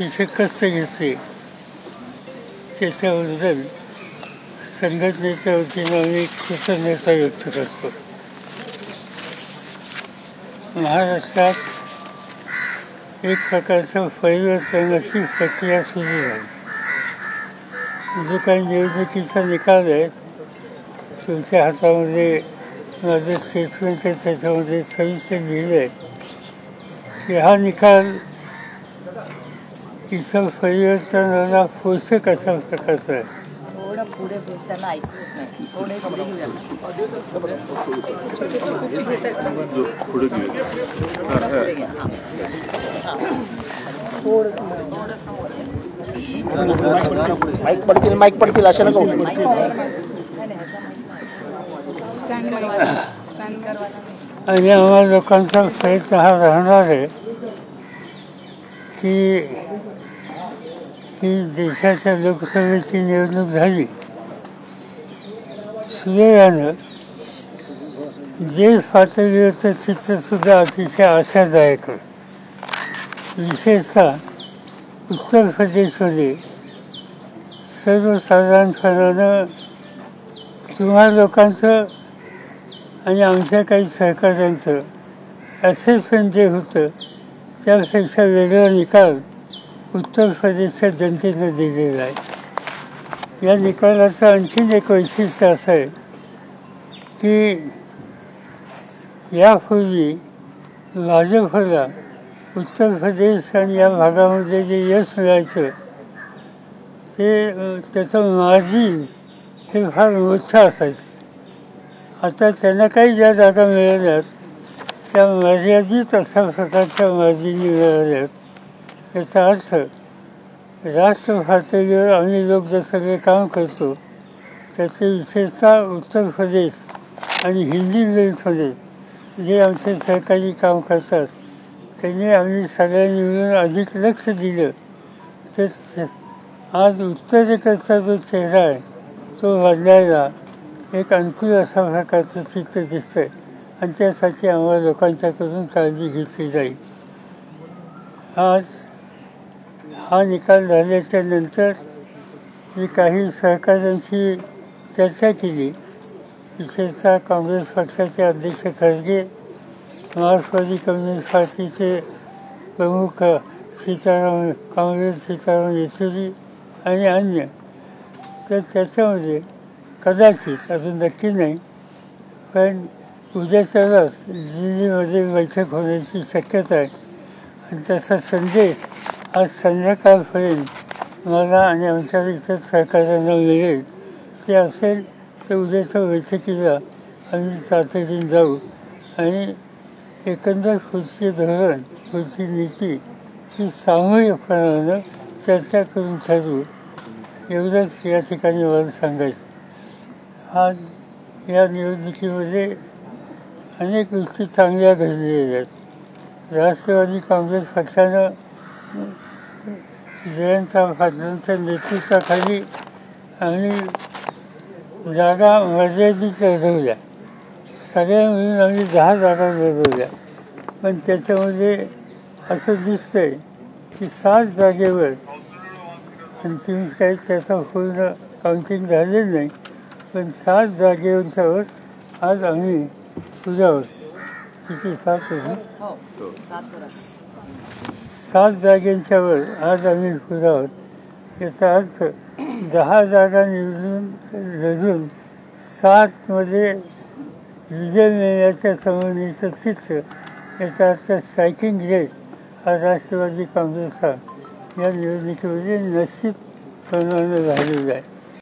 अतिशय कष्ट घेतले त्याच्याबद्दल संघटनेच्या वतीनं आम्ही कृतज्ञता व्यक्त करतो. महाराष्ट्रात एक प्रकारच्या परिवर्तनाची प्रक्रिया सुरू झाली. जो काही निवडणुकीचा निकाल आहे तुमच्या हातामध्ये माझं स्टेटमेंट आहे, त्याच्यामध्ये सविस्तर लिहिलं आहे की हा निकाल इथं परिवर्तनाला पोषक अशा प्रकारचा आहे. माईक पडतील अशा नका आणि आम्हा लोकांचा प्रयत्न हा राहणार आहे की ही देशाच्या लोकसभेची निवडणूक झाली सुदैवानं. देश पातळीवरचं चित्रसुद्धा अतिशय आशादायक आहे. विशेषतः उत्तर प्रदेशमध्ये सर्वसाधारणपणानं तुम्हा लोकांचं आणि आमच्या काही सहकाऱ्यांचं असेसमेंट जे होतं त्यापेक्षा वेगळा निकाल उत्तर प्रदेशच्या जनतेनं दिलेला आहे. या निकालाचं आणखीन एक वैशिष्ट्य असं आहे की यापूर्वी भाजपला उत्तर प्रदेश आणि या भागामध्ये जे यश मिळायचं ते त्याचं मार्जिन हे फार मोठं असायचं. आता त्यांना काही ज्या जागा मिळाल्यात त्या मर्यादित अशा प्रकारच्या मार्जिनी मिळाल्यात. याचा अर्थ राष्ट्र पातळीवर आम्ही लोक जे सगळे काम करतो त्याचे विशेषतः उत्तर प्रदेश आणि हिंदी बेल्टमध्ये जे आमचे सहकारी काम करतात त्यांनी आम्ही सगळ्यांनी मिळून अधिक लक्ष दिलं तर आज उत्तरेकडचा जो चेहरा आहे तो बदलायला एक अनुकूल अशा प्रकारचं चित्र दिसतं आहे आणि त्यासाठी आम्हाला लोकांच्याकडून काळजी घेतली जाईल. आज हा निकाल झाल्याच्या नंतर मी काही सहकाऱ्यांशी चर्चा केली. विशेषतः काँग्रेस पक्षाचे अध्यक्ष खरगे, मार्क्सवादी कम्युनिस्ट पार्टीचे प्रमुख सीताराम येचुरी आणि अन्य. तर त्याच्यामध्ये कदाचित अजून नक्की नाही पण उद्याच्यालाच दिल्लीमध्ये बैठक होण्याची शक्यता आहे आणि त्याचा संदेश आज संध्याकाळपर्यंत मला आणि आमच्या इतर सहकार्यांना मिळेल. ते असेल तर उद्याच्या बैठकीला आम्ही तातडीने जाऊ आणि एकंदर पुढचे धोरण पुढची नीती ही सामूहिकपणानं चर्चा करून ठरवू एवढंच या ठिकाणी मला सांगायचं. आज या निवडणुकीमध्ये अनेक गोष्टी चांगल्या घडलेल्या आहेत. राष्ट्रवादी काँग्रेस पक्षानं जयंत पाटलांच्या नेतृत्वाखाली आम्ही जागा मर्यादित लढवल्या. सगळ्या मिळून आम्ही 10 जागा लढवल्या. पण त्याच्यामध्ये असं दिसतंय की 7 जागेवर अंतिम काही त्याचं पूर्ण काउंटिंग झालेलं नाही पण 7 जागेवर आज आम्ही पुढे आहोत. किती 7 होती 7 जागेंच्यावर आज आम्ही पुढे आहोत. याचा अर्थ 10 जागा निवडून लढून 7मध्ये विजय मिळण्याच्या संबंधीचं चित्र. याचा अर्थ स्ट्रायकिंग रेट हा राष्ट्रवादी काँग्रेसचा या निवडणुकीमध्ये निश्चित प्रमाणात झालेला आहे.